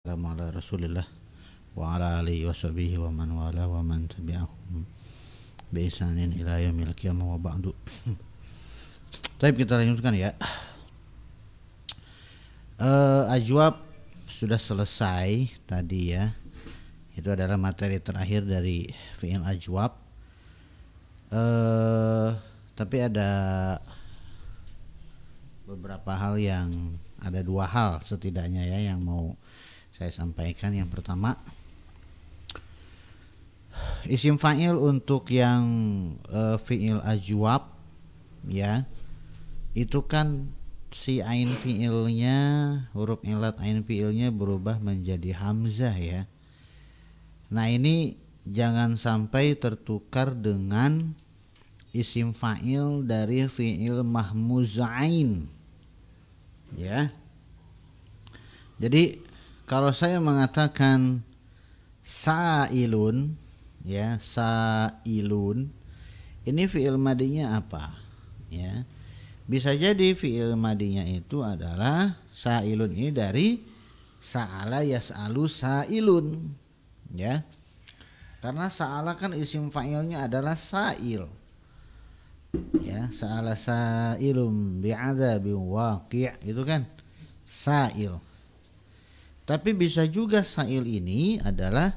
Assalamu ala Rasulillah wa ala alihi wa sahbihi wa man wala wa man tabi'ahum bi ihsanin ila yaumil qiyamah wa ba'du. Baik, kita lanjutkan ya. Ajwab sudah selesai tadi ya. Itu adalah materi terakhir dari fi'il ajwab. Tapi ada beberapa hal yang ada dua hal setidaknya ya yang mau saya sampaikan. Yang pertama, isim fa'il untuk yang fi'il ajwab ya, itu kan si ain fi'ilnya, huruf ilat ain fi'ilnya berubah menjadi hamzah ya. Nah ini jangan sampai tertukar dengan isim fa'il dari fi'il mahmuz ain ya. Jadi kalau saya mengatakan sa'ilun ya, sa'ilun ini fi'il madinya apa ya? Bisa jadi fi'il madinya itu adalah sa'ilun ini dari sa'ala yas'alu sa'ilun ya. Karena sa'ala kan isim fa'ilnya adalah sa'il ya, sa'ala sa'ilum bi'adzabin waqi', itu kan sa'il. Tapi bisa juga sa'il ini adalah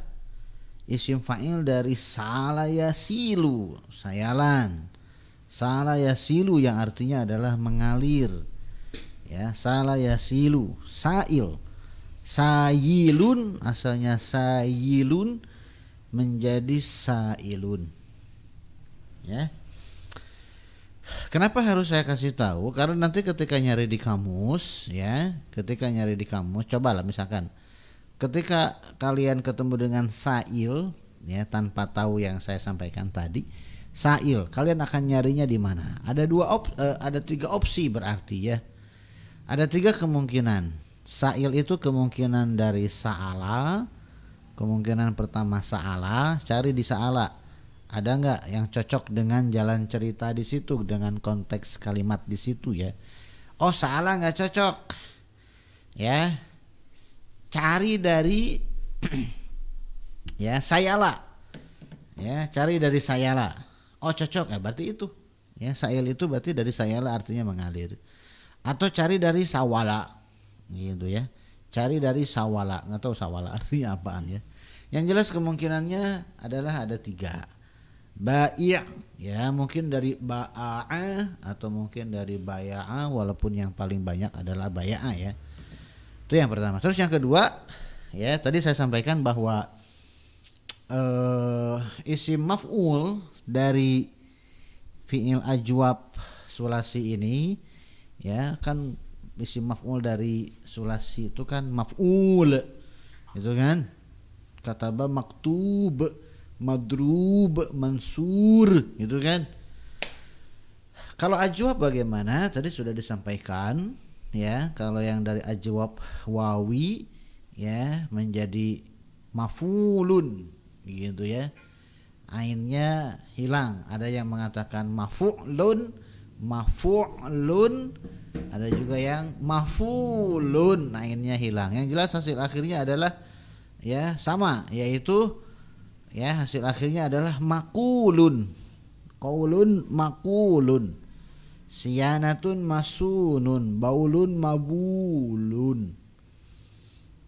isim fa'il dari sa'ala yasilu, sayalan. Sa'ala yasilu yang artinya adalah mengalir ya, sa'ala yasilu, sa'il. Sayilun asalnya sayilun menjadi sa'ilun ya. Kenapa harus saya kasih tahu? Karena nanti ketika nyari di kamus ya, ketika nyari di kamus, cobalah misalkan ketika kalian ketemu dengan sa'il ya, tanpa tahu yang saya sampaikan tadi, sa'il, kalian akan nyarinya di mana? Ada tiga opsi berarti ya. Ada tiga kemungkinan. Sa'il itu kemungkinan dari sa'ala. Kemungkinan pertama sa'ala, cari di sa'ala. Ada nggak yang cocok dengan jalan cerita di situ, dengan konteks kalimat di situ ya? Oh, salah nggak cocok ya, cari dari ya sayala ya, cari dari sayala. Oh cocok ya, berarti itu ya, sa'il itu berarti dari sayala artinya mengalir. Atau cari dari sawala gitu ya, cari dari sawala, nggak tahu sawala artinya apaan ya. Yang jelas kemungkinannya adalah ada tiga. Bai' ya, mungkin dari ba'a atau mungkin dari baya'a, walaupun yang paling banyak adalah baya'a ya. Itu yang pertama. Terus yang kedua ya, tadi saya sampaikan bahwa isim maf'ul dari fi'il ajwab sulasi ini ya, kan isim maf'ul dari sulasi itu kan maf'ul itu kan, kataba maktub, madrub, mansur gitu kan. Kalau ajwab bagaimana? Tadi sudah disampaikan ya, kalau yang dari ajwab wawi ya menjadi mafulun gitu ya, ainnya hilang. Ada yang mengatakan mafu'lun, mafu'lun, ada juga yang mafulun, ainnya hilang. Yang jelas hasil akhirnya adalah ya sama, yaitu ya, hasil akhirnya adalah makulun, qaulun makulun, siyanatun masunun, baulun mabulun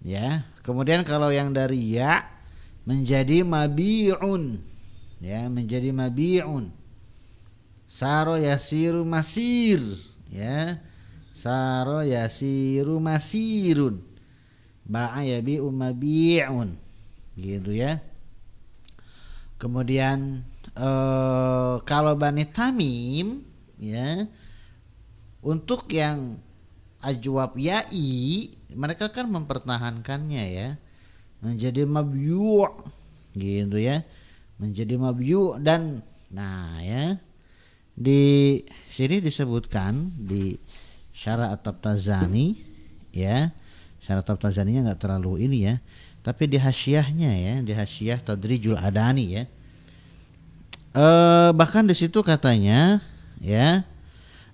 ya. Kemudian kalau yang dari ya menjadi mabi'un ya, menjadi mabi'un. Saro yasiru masir ya, saro yasiru masirun, ba'a yabi'u mabi'un gitu ya. Kemudian kalau Bani Tamim ya, untuk yang ajwab ya'i, mereka kan mempertahankannya ya, menjadi mabyu' gitu ya, menjadi mabyu'. Dan nah ya, di sini disebutkan di Syarah At-Tabtazani ya, Syarah At-Tabtazaninya nggak terlalu ini ya, tapi di hasyiahnya ya, di hasyiah Tadrijul Adani ya, bahkan di situ katanya ya,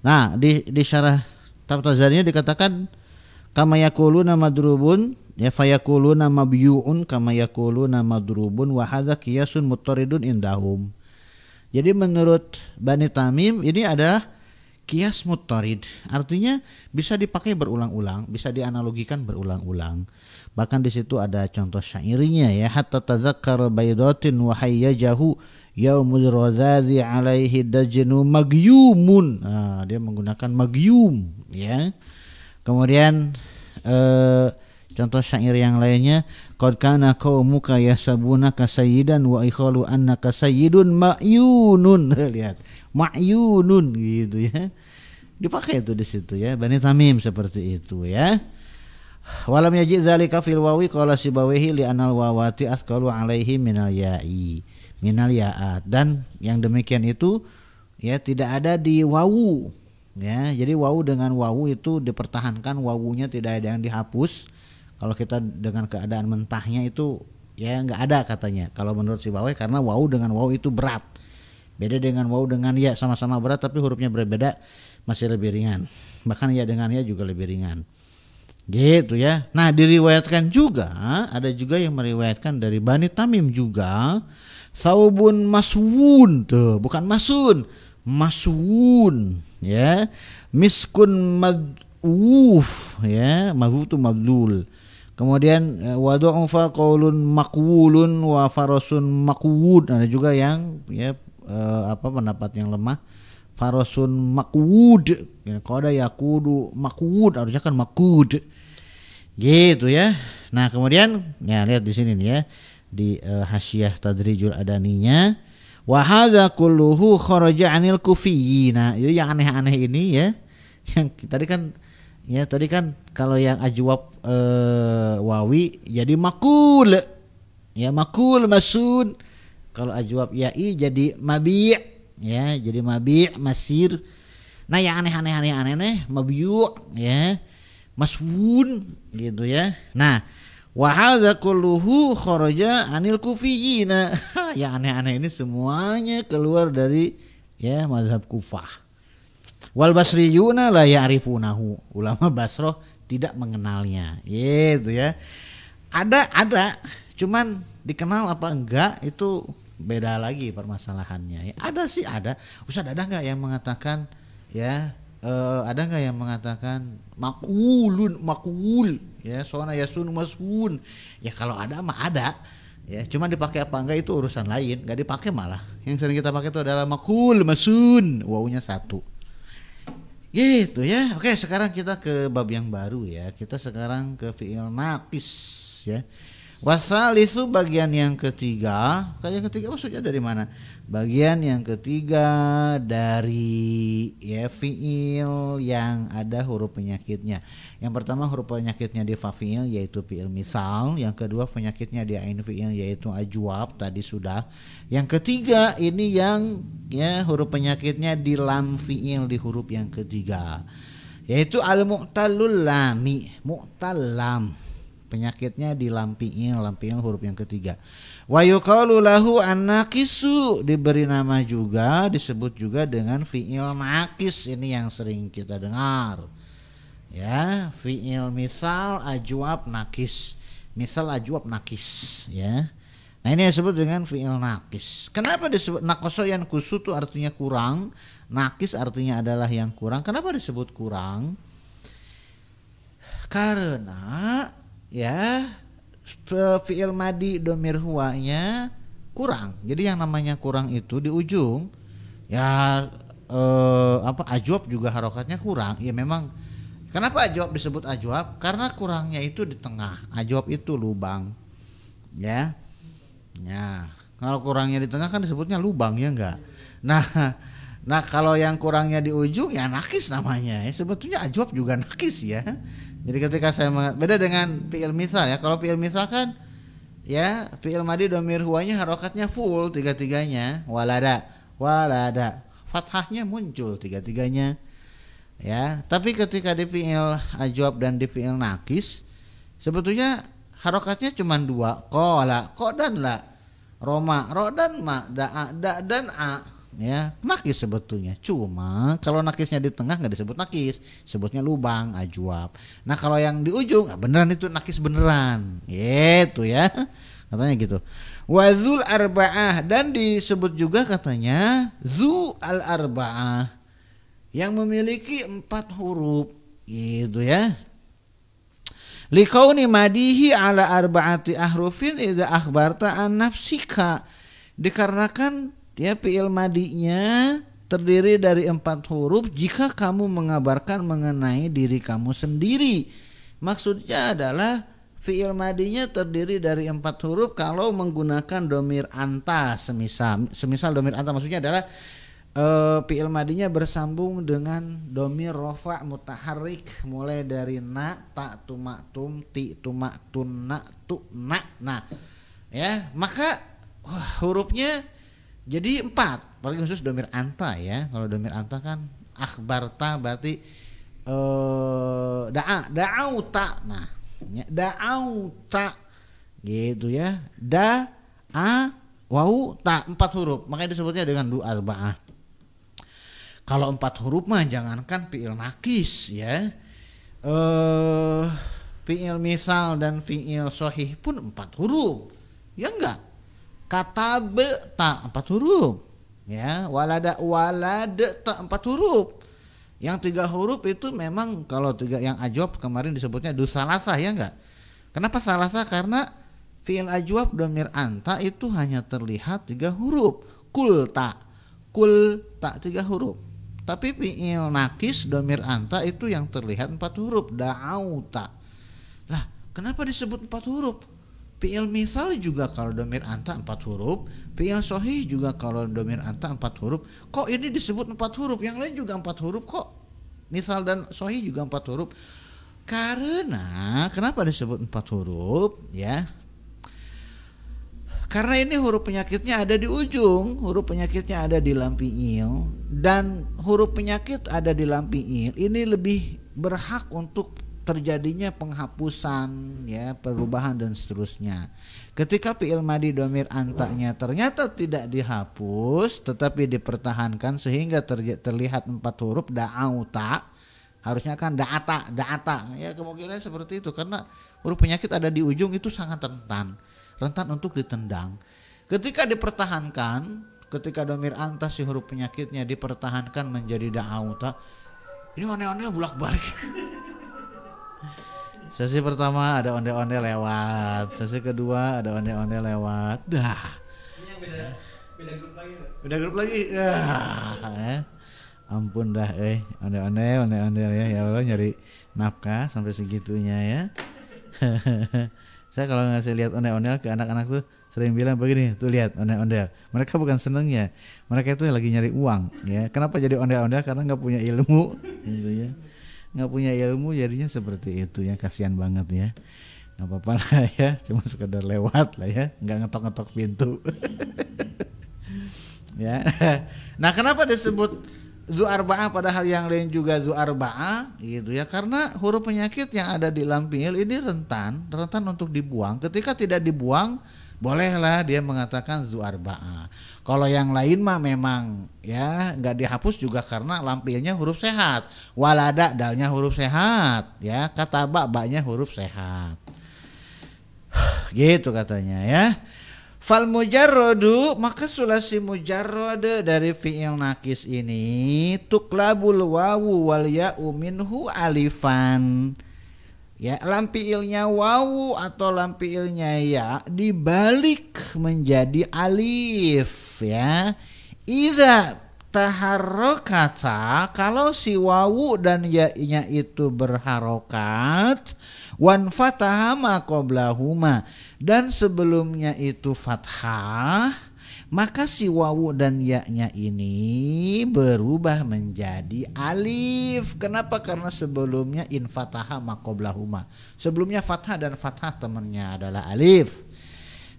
nah di syarah Tabtazaninya dikatakan kama yaquluna madrubun ya fayakuluna mabyu'un kama yakuluna madrubun wa hadza qiyasun muttaridun indahum. Jadi menurut Bani Tamim ini adalah qiyas muttarid, artinya bisa dipakai berulang-ulang, bisa dianalogikan berulang-ulang. Bahkan di situ ada contoh syairnya ya, hatta tazakkara baydatin wa hayyajahu yaumul razazi alaihi dajnu magyumun. Nah, dia menggunakan magyum ya. Kemudian contoh syair yang lainnya, qad kana qaumuka yasabunaka sayyidan wa ikhalu annaka sayyidun ma'yunun. Lihat, ma'yunun gitu ya. Dipakai itu di situ ya, Bani Tamim seperti itu ya. Walam yaji dzalika fil wawi qala sibawihi li anal wawati asqalu alaihi minal ya'i minal ya'at, dan yang demikian itu ya tidak ada di wawu ya. Jadi wawu dengan wawu itu dipertahankan, wawunya tidak ada yang dihapus. Kalau kita dengan keadaan mentahnya itu ya nggak ada katanya kalau menurut Sibawayh, karena wawu dengan wawu itu berat. Beda dengan wawu dengan ya, sama-sama berat tapi hurufnya berbeda, masih lebih ringan. Bahkan ya dengan ya juga lebih ringan. Gitu ya. Nah, diriwayatkan juga, ada juga yang meriwayatkan dari Bani Tamim juga, saubun maswun, tuh bukan masun, maswun ya, miskun madwuf ya, madwuf itu mabdul. Kemudian wadu'ufa qaulun maqwulun wa farasun maqwud. Ada juga yang ya pendapat yang lemah, farasun maqwud, qada yaqudu maqwud, harusnya kan maqud. Gitu ya. Nah, kemudian ya lihat di sini nih ya, di Hasyiah Tadrijul Adaninya, wa hadza kulluhu kharaja 'anil kufiyina. Jadi yang aneh-aneh ini ya, yang tadi kan kalau yang ajwab wawi jadi makul. Ya makul masun. Kalau ajwab ya'i jadi mabi', ya jadi mabi' masir. Nah, yang aneh mabiyu' ya, maswun gitu ya. Nah, wa hadza kulluhu kharaja 'anil kufiyina. Yang aneh-aneh ini semuanya keluar dari ya mazhab Kufah. Wal basriyuna la ya'rifunahu. Ulama Basrah tidak mengenalnya. Gitu ya. Ada cuman dikenal apa enggak itu beda lagi permasalahannya. Ada sih ada. Ustaz, ada enggak yang mengatakan ya ada enggak yang mengatakan makul ya, sona yasun maswun. Ya kalau ada mah ada. Ya, cuma dipakai apa enggak itu urusan lain, enggak dipakai malah. Yang sering kita pakai itu adalah makul masun, wawunya satu. Gitu ya. Oke, sekarang kita ke bab yang baru ya. Kita sekarang ke fi'il naqis ya. Wasalisu bagian yang ketiga. Yang ketiga maksudnya dari mana? Bagian yang ketiga dari ya fi'il yang ada huruf penyakitnya. Yang pertama huruf penyakitnya di fa fi'il yaitu fi'il misal. Yang kedua penyakitnya di ain fi'il yaitu ajwab, tadi sudah. Yang ketiga ini yang ya huruf penyakitnya di lam fi'il, di huruf yang ketiga, yaitu al-mu'tallul lami, mu'tal lam. Penyakitnya di lam fi'il huruf yang ketiga. Wa yuqalu lahu an-naqisu, diberi nama juga, disebut juga dengan fi'il naqis. Ini yang sering kita dengar. Ya, fi'il misal ajwab naqis. Misal ajwab naqis ya. Nah, ini disebut dengan fi'il naqis. Kenapa disebut naqasa yanqusu itu artinya kurang, naqis artinya adalah yang kurang. Kenapa disebut kurang? Karena ya fi'il madi dhamir huwanya kurang. Jadi yang namanya kurang itu di ujung ya ajwab juga harokatnya kurang. Ya memang kenapa ajwab disebut ajwab? Karena kurangnya itu di tengah. Ajwab itu lubang. Ya. Ya, kalau kurangnya di tengah kan disebutnya lubang ya enggak. Nah kalau yang kurangnya di ujung ya nakis namanya. Ya, sebetulnya ajwab juga nakis ya. Jadi ketika saya beda dengan fi'il misal ya. Kalau fi'il misal kan ya fi'il madi dhamir huwanya harokatnya full tiga-tiganya, walada. Fathahnya muncul tiga-tiganya. Ya, tapi ketika di fi'il ajwab dan di fi'il nakis sebetulnya harokatnya cuma dua, qala, qa dan la, roma, ro dan ma, da dan a. ya nakis sebetulnya. Cuma kalau nakisnya di tengah nggak disebut nakis, sebutnya lubang ajwab. Nah kalau yang di ujung beneran itu nakis beneran, gitu ya katanya gitu. Wazul arba'ah, dan disebut juga katanya zu al arba'ah, yang memiliki 4 huruf, gitu ya. Liqauni madihi ala arba'ati ahrufin idza akhbarta an nafsika, dikarenakan ya fi'il madinya terdiri dari 4 huruf jika kamu mengabarkan mengenai diri kamu sendiri. Maksudnya adalah fi'il madinya terdiri dari 4 huruf kalau menggunakan domir anta, semisal domir anta maksudnya adalah fi'il madinya bersambung dengan domir rofa mutaharrik mulai dari na, ta, tuma, tum, ti, tuma, tun, na, tu, na. Nah ya maka hurufnya jadi 4, paling khusus domir anta ya. Kalau domir anta kan akhbarta berarti da'auta. Nah da'auta gitu ya, wau ta 4 huruf, makanya disebutnya dengan du arba'ah. Kalau 4 huruf mah jangankan fi'il nakis ya, fi'il misal dan fi'il sahih pun 4 huruf ya enggak. Kata ta 4 huruf ya, walada ta 4 huruf. Yang 3 huruf itu memang kalau 3 yang ajwab kemarin disebutnya du salasah ya enggak. Kenapa salasah? Karena fi'il ajwab domir anta itu hanya terlihat 3 huruf. Kul ta 3 huruf. Tapi fi'il nakis domir anta itu yang terlihat 4 huruf, da'auta. Lah, kenapa disebut 4 huruf? Fi'il misal juga kalau domir anta 4 huruf, fi'il sahih juga kalau domir anta 4 huruf. Kok ini disebut 4 huruf? Yang lain juga 4 huruf kok. Misal dan sahih juga 4 huruf. Karena kenapa disebut 4 huruf ya? Karena ini huruf penyakitnya ada di ujung, huruf penyakitnya ada di lam fi'il, dan huruf penyakit ada di lam fi'il ini lebih berhak untuk terjadinya penghapusan ya, perubahan dan seterusnya. Ketika fi'il madi domir antanya ternyata tidak dihapus tetapi dipertahankan sehingga terlihat 4 huruf da'auta, harusnya kan da'ata ya, kemungkinan seperti itu karena huruf penyakit ada di ujung itu sangat rentan untuk ditendang. Ketika dipertahankan, ketika domir anta si huruf penyakitnya dipertahankan menjadi da'auta, ini onde-onde bolak-balik. Sesi pertama ada onde-onde lewat, sesi kedua ada onde-onde lewat. Dah. Ini beda grup lagi. Ampun dah, onde-onde ya Allah, nyari nafkah sampai segitunya ya. Saya kalau ngasih lihat ondel-ondel ke anak-anak tuh sering bilang begini, tuh lihat ondel-ondel. Mereka bukan seneng ya, mereka itu lagi nyari uang ya. Kenapa jadi ondel-ondel? Karena nggak punya ilmu, gitu ya. Nggak punya ilmu jadinya seperti itu ya, kasihan banget ya. Nggak apa-apa lah ya, cuma sekedar lewat lah ya, nggak ngetok-ngetok pintu. Ya. Nah kenapa disebut zu arba'ah padahal yang lain juga zu arba'ah gitu ya, karena huruf penyakit yang ada di lam fi'il ini rentan untuk dibuang. Ketika tidak dibuang bolehlah dia mengatakan zu arba'ah. Kalau yang lain mah memang ya nggak dihapus juga karena lam fi'ilnya huruf sehat. Walada dalnya huruf sehat ya, kata ba-nya huruf sehat. Gitu katanya ya. Fal mujarradu, maka sulasi mujarrad dari fi'il nakis ini tuklabul wawu wal ya'u minhu alifan. Ya, lam fi'ilnya wawu atau lam fi'ilnya ya dibalik menjadi alif ya. Iza taharrokata, kalau si wawu dan ya-nya itu berharokat, wan fataha ma qoblahuma, dan sebelumnya itu fathah, maka si wawu dan ya-nya ini berubah menjadi alif. Kenapa? Karena sebelumnya in fataha ma qoblahuma, sebelumnya fathah dan fathah temannya adalah alif.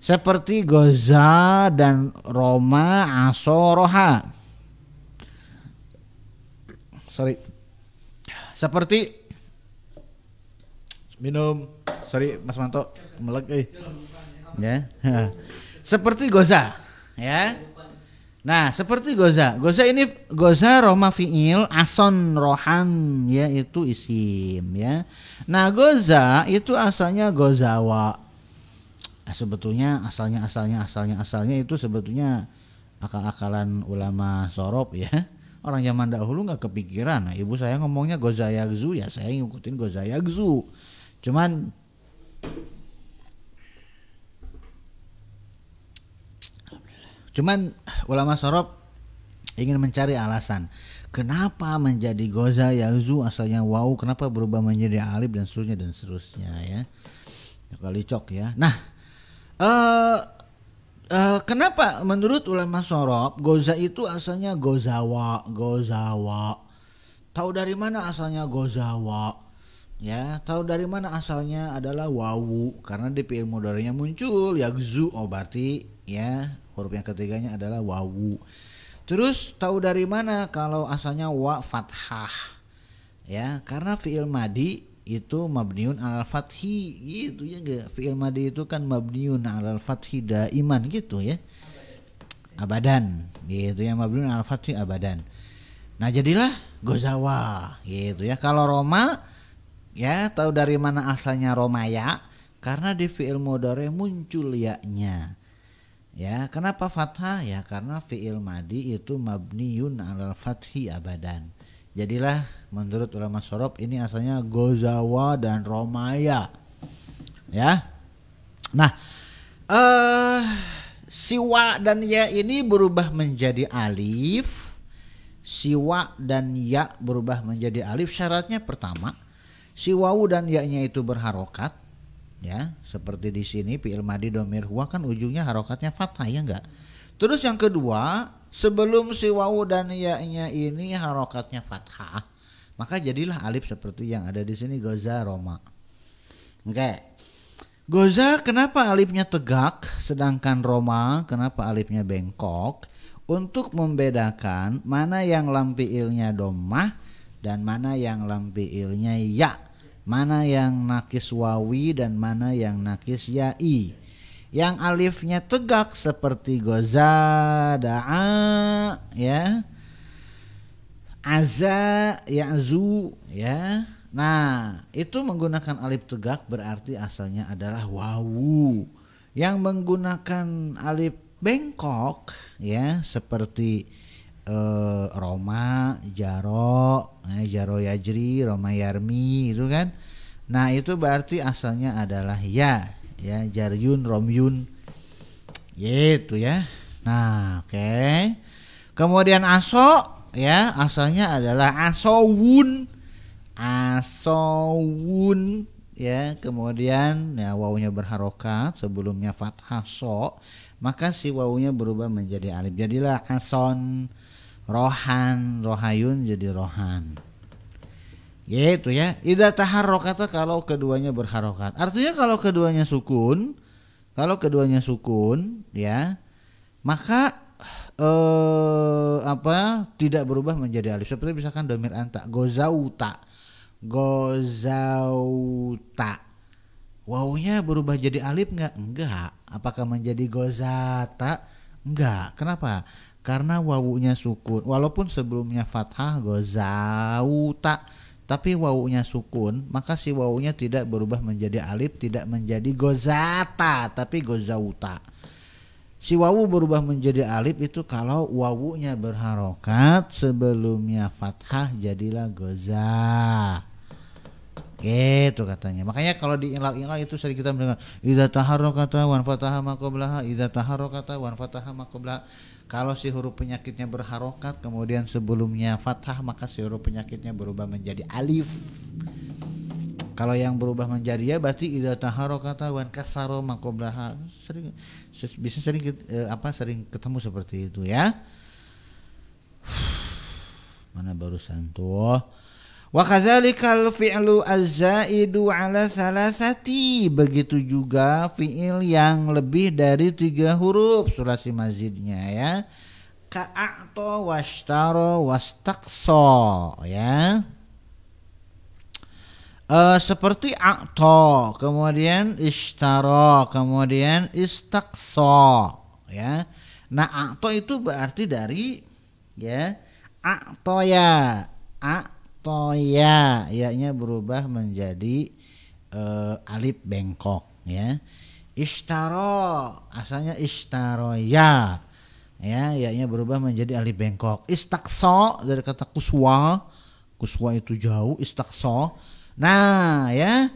Seperti goza dan roma asoroha. Seperti minum, Mas Manto melek ya. Seperti goza ya. Nah, seperti goza. Goza ini goza roma fiil, ason rohan yaitu isim ya. Nah, goza itu asalnya gozawa. Nah, sebetulnya asalnya itu sebetulnya akal-akalan ulama sorob ya. Orang zaman dahulu nggak kepikiran. Nah, ibu saya ngomongnya gozayagzu ya saya ngikutin gozayagzu. Cuman ulama sorob ingin mencari alasan kenapa menjadi goza yagzu asalnya wawu, kenapa berubah menjadi alif dan seterusnya ya. Kali cok ya. Nah, kenapa menurut ulama sorob goza itu asalnya gozawa. Tahu dari mana asalnya gozawa? Ya, tahu dari mana asalnya adalah wawu karena di fi'il mudhari'nya muncul yagzu, oh berarti ya huruf yang ketiganya adalah wawu. Terus tahu dari mana kalau asalnya wa fathah? Ya, karena fi'il madi itu mabniun alal fathi gitu ya enggak. Fi'il madi itu kan mabniun alal fathi daiman gitu ya. Abadan gitu ya, mabniun alal fathi abadan. Nah, jadilah gozawa gitu ya. Kalau Roma ya tahu dari mana asalnya Romaya? Karena di fi'il mudhari muncul ya-nya. Ya, kenapa fathah? Ya karena fi'il madi itu mabniun alal fathi abadan. Jadilah menurut ulama sorob ini asalnya gozawa dan Romaya. Ya. Nah, siwa dan ya ini berubah menjadi alif. Siwa dan ya berubah menjadi alif. Syaratnya pertama, si wawu dan ya-nya itu berharokat, ya seperti di sini fi'il madi dhamir huwa kan ujungnya harokatnya fathah ya enggak. Terus yang kedua, sebelum si wawu dan ya-nya ini harokatnya fathah, maka jadilah alif seperti yang ada di sini goza roma. Oke. Goza kenapa alifnya tegak sedangkan roma kenapa alifnya bengkok? Untuk membedakan mana yang lam fi'ilnya dhammah dan mana yang lam fi'ilnya ya, mana yang nakis wawi dan mana yang nakis ya'i. Yang alifnya tegak seperti goza, da'a ya, aza, ya'zu ya. Nah, itu menggunakan alif tegak berarti asalnya adalah wawu. Yang menggunakan alif bengkok ya seperti Roma, Jaro, Jaro Yajri, Roma Yarmi itu kan. Nah, itu berarti asalnya adalah ya Jaryun, Romyun gitu ya. Nah, oke. Kemudian aso ya asalnya adalah asowun ya. Kemudian ya wawunya berharokat sebelumnya fathah so, maka si wawunya berubah menjadi alif. Jadilah ason, rohan, rohayun jadi rohan. Gitu ya. Idza taharrokata kalau keduanya berharokat. Artinya kalau keduanya sukun ya, maka tidak berubah menjadi alif. Seperti misalkan dhamir anta, gozauta. Wawunya berubah jadi alif enggak? Enggak. Apakah menjadi gozata? Enggak. Kenapa? Karena wawunya sukun. Walaupun sebelumnya fathah gozauta, tapi wawunya sukun, maka si wawunya tidak berubah menjadi alif, tidak menjadi gozata, tapi gozauta. Si wawu berubah menjadi alif itu kalau wawunya berharokat sebelumnya fathah jadilah goza. Gitu katanya. Makanya kalau di ilal itu sering kita mendengar idza taharrakata wan fataha ma qablaha, idza taharrakata wan fataha ma qablaha. Kalau si huruf penyakitnya berharokat kemudian sebelumnya fathah, maka si huruf penyakitnya berubah menjadi alif. Kalau yang berubah menjadi ya berarti idza taharrakata wan kasara ma qablaha. Sering ketemu seperti itu ya. Mana barusan tuh? Wa kadzalikal fi'lu az-zaidu 'ala salasati, begitu juga fi'il yang lebih dari 3 huruf sulasi mazidnya ya. Ka'ata washtara wastaqsa ya. Seperti a'ta, kemudian ishtara, kemudian istaqsa ya. Nah, akto itu berarti dari ya aktoya, aktoya, ya-nya berubah menjadi alif bengkok ya. Ishtaro asalnya ishtaroya ya, ya-nya berubah menjadi alif bengkok. Istakso dari kata kuswa, kuswa itu jauh, istakso. Nah ya,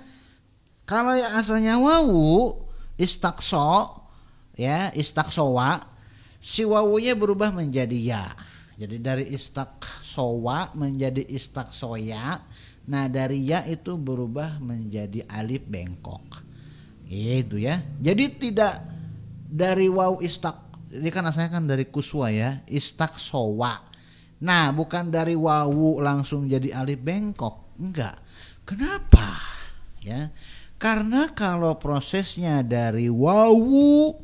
kalau yang asalnya wawu istakso ya, istaksowa, si wawunya berubah menjadi ya. Jadi dari istaksowa menjadi istaksoya. Nah dari ya itu berubah menjadi alif bengkok. Itu ya. Jadi tidak dari wawu istak, ini kan asalnya kan dari kuswa ya, istaksowa. Nah bukan dari wawu langsung jadi alif bengkok, enggak. Kenapa? Ya, karena kalau prosesnya dari wawu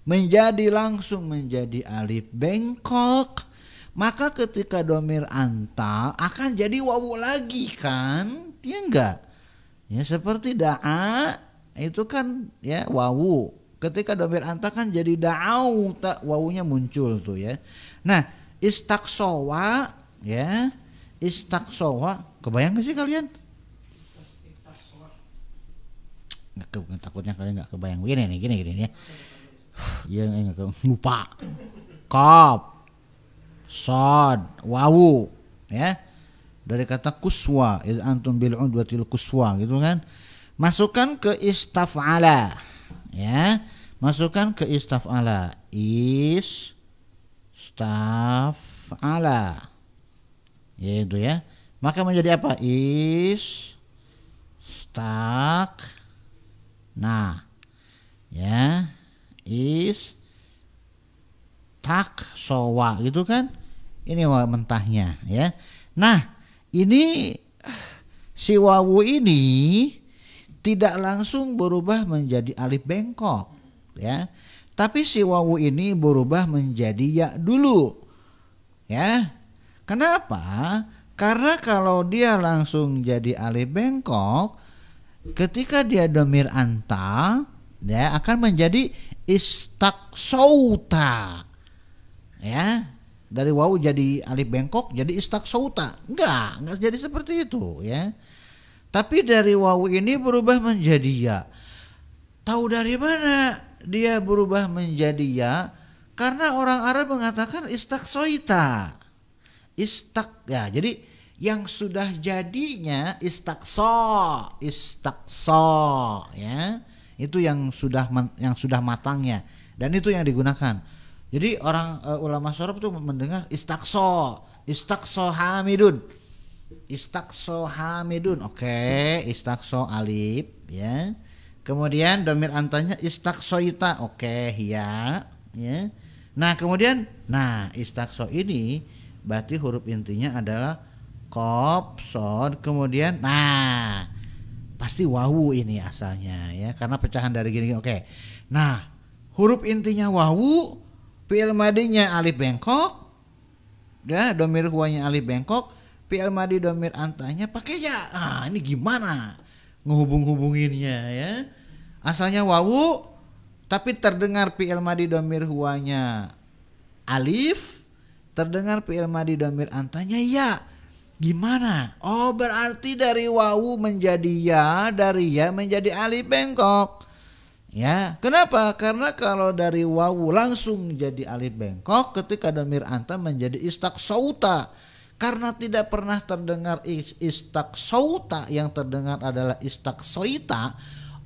menjadi langsung menjadi alif bengkok, maka ketika domir anta akan jadi wawu lagi kan? Ya enggak? Ya seperti da'a itu kan ya wawu. Ketika domir anta kan jadi da'au, tak wawunya muncul tuh ya. Nah, istaksowa ya, istaksowa, kebayang gak sih kalian? Takutnya kalian nggak kebayang gini ya. Ya lupa. Kop, sod, wawu ya. Dari kata kuswa, antum bil udwatil kuswa gitu kan. Masukkan ke istaf'ala ya. Masukkan ke istaf'ala. Istaf'ala. Yaitu ya. Maka menjadi apa? Nah, ya, taksowa gitu kan? Ini wawu mentahnya ya. Nah, ini si wawu ini tidak langsung berubah menjadi alif bengkok ya. Tapi si wawu ini berubah menjadi ya dulu. Ya. Kenapa? Karena kalau dia langsung jadi alif bengkok, ketika dia domir anta, dia akan menjadi istaksauta. Ya, dari wawu jadi alif bengkok jadi istaksauta. Enggak jadi seperti itu ya. Tapi dari wawu ini berubah menjadi ya. Tahu dari mana dia berubah menjadi ya? Karena orang Arab mengatakan istaksoita. Ya, jadi yang sudah jadinya istakso ya, itu yang sudah matangnya, dan itu yang digunakan. Jadi orang ulama sorof itu mendengar istakso hamidun, oke, istakso alif ya, kemudian domir antanya istaksoita, oke, ya. Nah kemudian istakso ini berarti huruf intinya adalah Qaf, Shad, kemudian pasti wawu ini asalnya ya, karena pecahan dari gini. Oke. Nah, huruf intinya wawu, fi'il madinya alif bengkok, ya, domir huwanya alif bengkok, fi'il madi domir antanya pakai ya. Ini gimana ngehubung-hubunginnya ya? Asalnya wawu, tapi terdengar fi'il madi domir huwanya alif, terdengar fi'il madi domir antanya ya. Gimana? Oh berarti dari wawu menjadi ya, dari ya menjadi alif bengkok. Ya, kenapa? Karena kalau dari wawu langsung jadi alif bengkok, ketika domir anta menjadi istaksauta. Karena tidak pernah terdengar istaksauta, yang terdengar adalah istaksoita.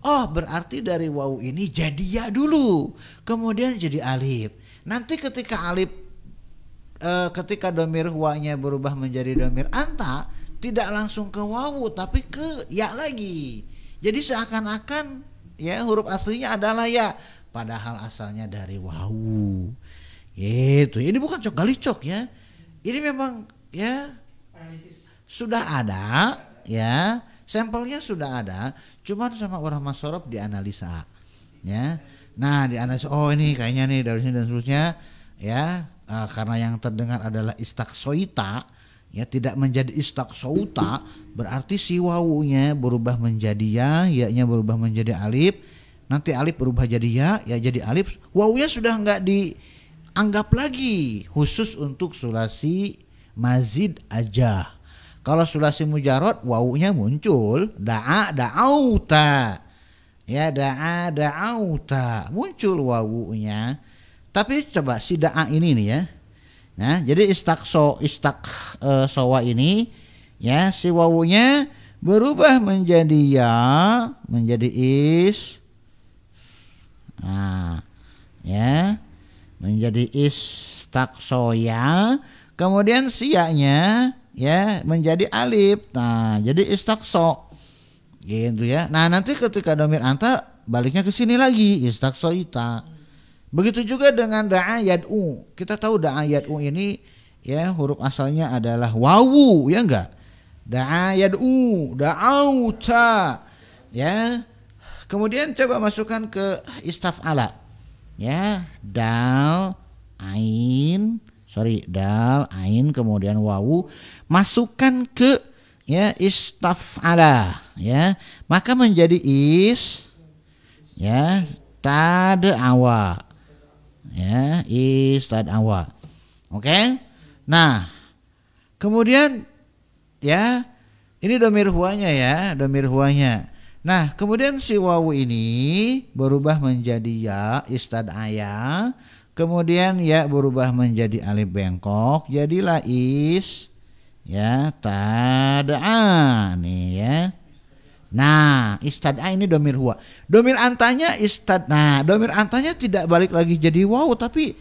Oh berarti dari wawu ini jadi ya dulu, kemudian jadi alif. Nanti ketika alif, ketika domir huwanya berubah menjadi domir anta, tidak langsung ke wawu tapi ke ya lagi. Jadi seakan-akan ya huruf aslinya adalah ya, padahal asalnya dari wawu. Gitu. Ini bukan cok gali cok ya. Ini memang ya sudah ada ya, sampelnya sudah ada, cuman sama orang masorof dianalisa ya. Nah dianalisa, oh ini kayaknya nih dari sini dan seterusnya ya. Karena yang terdengar adalah istaksoita ya, tidak menjadi istaksouta, berarti si wawunya berubah menjadi ya, nya berubah menjadi alif, nanti alif berubah jadi ya jadi alif, wawunya sudah enggak di anggap lagi khusus untuk sulasi mazid aja. Kalau sulasi mujarrad wawunya muncul, da'a da'auta. Ya, da'a da'auta, muncul wawunya. Tapi coba si da'a ini nih ya. Nah, jadi sowa ini ya, si wawunya berubah menjadi ya, menjadi is. Nah, ya, menjadi istaksoya. Kemudian siaknya ya menjadi alif. Nah, jadi istakso. Gitu ya. Nah, nanti ketika domir anta baliknya ke sini lagi, istaksoita. Begitu juga dengan da'a yad'u. Kita tahu da'a yad'u ini ya huruf asalnya adalah wawu, ya enggak? Da'a yad'u, da'auta. Ya. Kemudian coba masukkan ke istaf'ala. Ya, dal ain kemudian wawu, masukkan ke ya istaf'ala ya, maka menjadi ya tad'awa ya, istad'awa. Oke. Nah, kemudian ya ini domir huanya ya, domir huanya. Nah, kemudian si wawu ini berubah menjadi ya istad'aya. Kemudian ya berubah menjadi alif bengkok, jadilah ya tad'a nih ya. Nah, istad'a ini domir huwa. Domir antanya nah, domir antanya tidak balik lagi jadi waw, tapi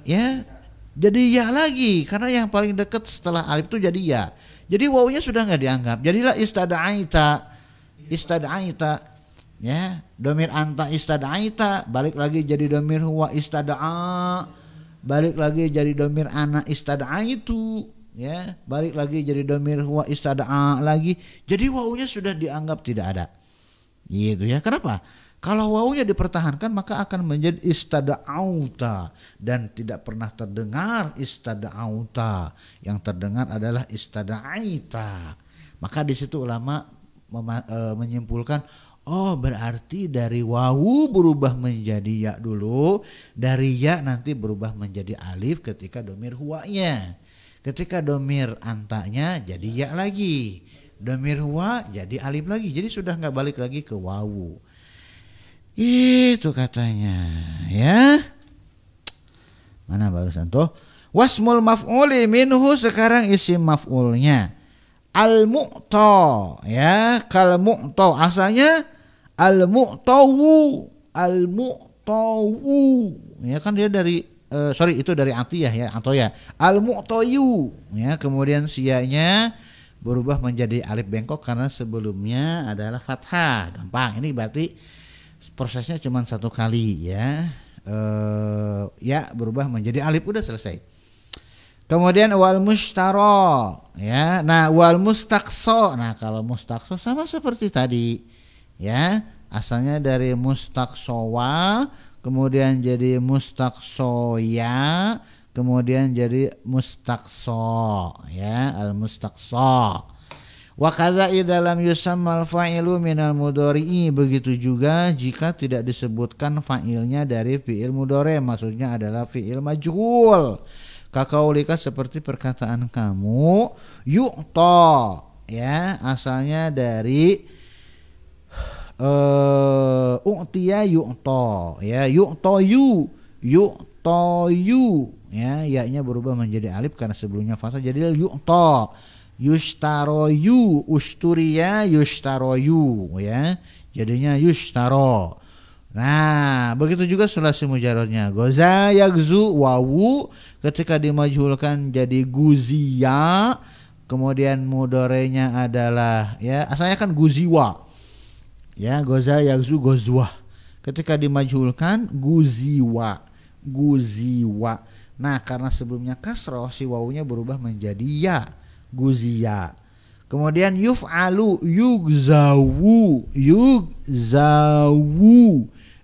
ya jadi ya lagi, karena yang paling dekat setelah alif itu jadi ya. Jadi wawunya sudah nggak dianggap. Jadilah istad'aita. Ya, domir anta istad'aita, balik lagi jadi domir huwa istad'a, balik lagi jadi domir ana istad'aitu, ya, balik lagi jadi domir huwa istad'a lagi. Jadi wawunya sudah dianggap tidak ada. Gitu ya. Kenapa? Kalau wawunya dipertahankan maka akan menjadi istad'auta, dan tidak pernah terdengar istad'auta. Yang terdengar adalah istad'aita. Maka di situ ulama menyimpulkan, oh berarti dari wawu berubah menjadi ya dulu, dari ya nanti berubah menjadi alif ketika domir huwanya. Ketika domir antanya jadi ya lagi, domir huwa jadi alif lagi, jadi sudah nggak balik lagi ke wawu. Itu katanya ya. Mana barusan tuh? Wasmul maf'uli minhu, sekarang isim maf'ulnya. Al-mu'ta ya, kal mu'ta asalnya al-mu'tawu ya kan dia dari itu dari atiyah ya, atau ya al-mu'tayu ya. Kemudian sianya berubah menjadi alif bengkok karena sebelumnya adalah fathah. Gampang, ini berarti prosesnya cuma satu kali ya. Ya berubah menjadi alif, udah selesai. Kemudian wal mushtara ya. Nah, wal mustaqso. Nah, kalau mustaqso sama seperti tadi ya, asalnya dari mustaqsowa, kemudian jadi mustaqsoya, kemudian jadi mustaqso ya, al mustaqso. Wa kadza dalam yusammal fa'ilu minal mudhari'i, begitu juga jika tidak disebutkan fa'ilnya dari fi'il mudhari', maksudnya adalah fi'il majhul. Kakaulika, seperti perkataan kamu, yu'ta ya, asalnya dari u'tiya yu'ta ya, yu'tayu ya, ya-nya berubah menjadi alif karena sebelumnya fathah, jadi yu'ta. Yushtaroyu, usturiya yushtaroyu ya, jadinya yushtaro. Nah, begitu juga sulasi mujarradnya. Goza yagzu, wawu ketika dimajhulkan jadi guziya, kemudian mudorenya adalah ya, asalnya kan guziwa ya, goza yagzu gozwah, ketika dimajhulkan guziwa. Nah, karena sebelumnya kasroh, si wawunya berubah menjadi ya, guziya. Kemudian yuf'alu, yugzawu.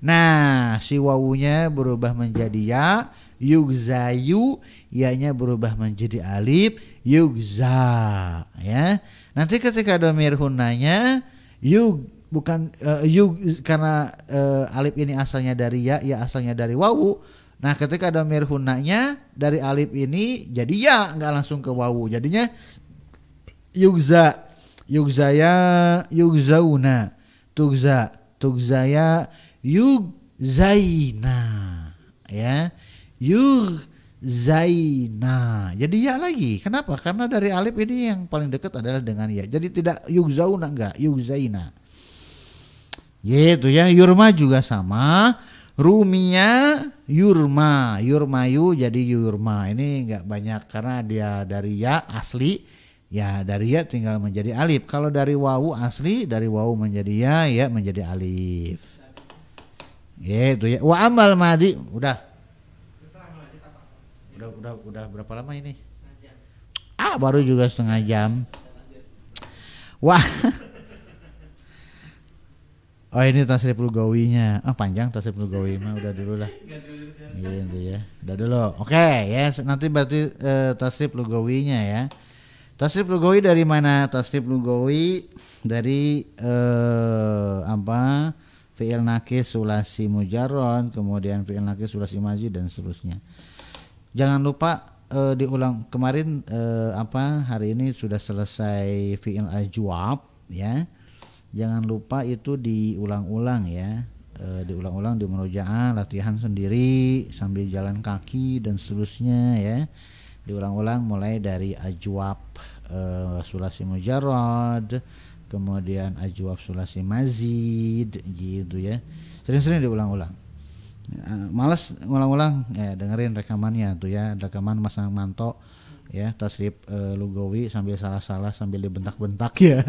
Nah, si wawunya berubah menjadi ya, yugzayu, ya-nya berubah menjadi alif, yugza ya. Nanti ketika domir hunanya bukan karena alif ini asalnya dari ya, ya asalnya dari wawu, Nah ketika domir hunanya dari alif ini jadi ya, nggak langsung ke wawu, jadinya yugza, yugzaya, yugzauna, tugzaya, yugzaina, ya, yugzaina. Jadi ya lagi. Kenapa? Karena dari alif ini yang paling dekat adalah dengan ya. Jadi tidak yugzauna, enggak, yugzaina. Gitu ya. Yurma juga sama. Rumia, yurma, yurmayu jadi yurma. Ini enggak banyak karena dia dari ya asli. Ya dari ya tinggal menjadi alif. Kalau dari wawu asli, dari wawu menjadi ya, ya menjadi alif. Gitu ya. Wa amal madi udah berapa lama ini? Baru juga setengah jam. Wah. Oh ini tasrif lugawinya. Panjang tasrif lugawi mah, udah dulu lah. Gitu ya. Udah dulu. Oke ya, nanti berarti tasrif lugawinya ya. Tasrif lugawi dari mana? Tasrif lugawi dari apa? Fi'il nakis sulasi mujarron, kemudian fi'il nakis sulasi mazid dan seterusnya. Jangan lupa diulang kemarin hari ini sudah selesai fi'il ajwab ya. Jangan lupa itu diulang-ulang ya. Diulang-ulang di murojaah, latihan sendiri sambil jalan kaki dan seterusnya ya. Diulang-ulang mulai dari ajwab sulasi mujarrad, kemudian ajwab sulasi mazid gitu ya. Sering-sering diulang-ulang. Males ngulang-ulang ya, dengerin rekamannya tuh ya, rekaman Mas Manto ya, tasrif lugawi sambil salah-salah sambil dibentak-bentak ya.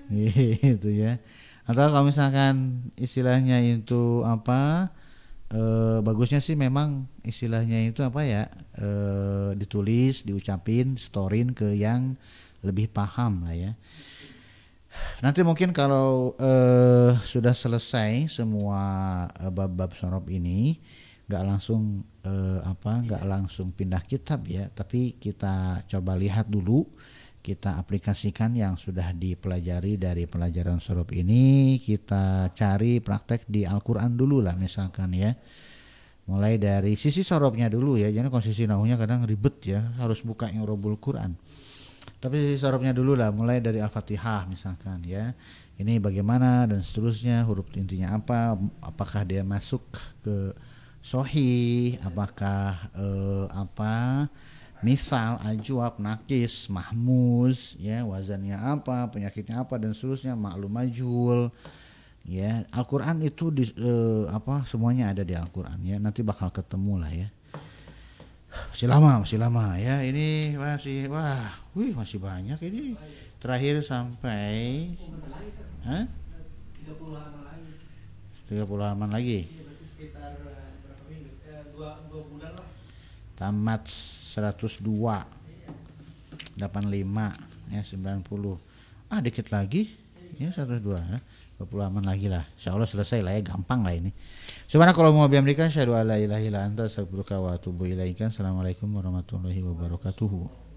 Gitu ya. Atau kalau misalkan istilahnya itu bagusnya sih memang istilahnya itu ditulis, diucapin, storin ke yang lebih paham lah ya. Nanti mungkin kalau sudah selesai semua bab-bab sorob ini, nggak langsung pindah kitab ya, tapi kita coba lihat dulu, kita aplikasikan yang sudah dipelajari dari pelajaran sorob ini, kita cari praktek di Al-Quran dulu lah misalkan ya. Mulai dari sisi sorobnya dulu ya, jangan kalau sisi nahunya kadang ribet ya, harus buka i'rabul Quran. Tapi sisi sorobnya dulu lah, mulai dari Al-Fatihah misalkan ya. Ini bagaimana dan seterusnya, huruf intinya apa, apakah dia masuk ke sohih, apakah misal, ajwab, nakis, mahmuz ya, wazannya apa, penyakitnya apa dan seterusnya, maklum majhul ya. Al-Qur'an itu semuanya ada di Al-Qur'an ya. Nanti bakal ketemu lah ya. Masih lama ya. Ini masih masih banyak ini. Terakhir sampai 30 halaman lagi. Sekitar berapa minggu? 2 bulan lah. Tamat 102. 85 ya, 90. Dikit lagi. Ya 102 ya. 20 halaman lagi lah. Insyaallah selesai lah ya, gampang lah ini. Subhanakallahumma wa bihamdika asyhadu an la ilaha illa anta astaghfiruka wa atubu ilaika. Assalamualaikum warahmatullahi wabarakatuh.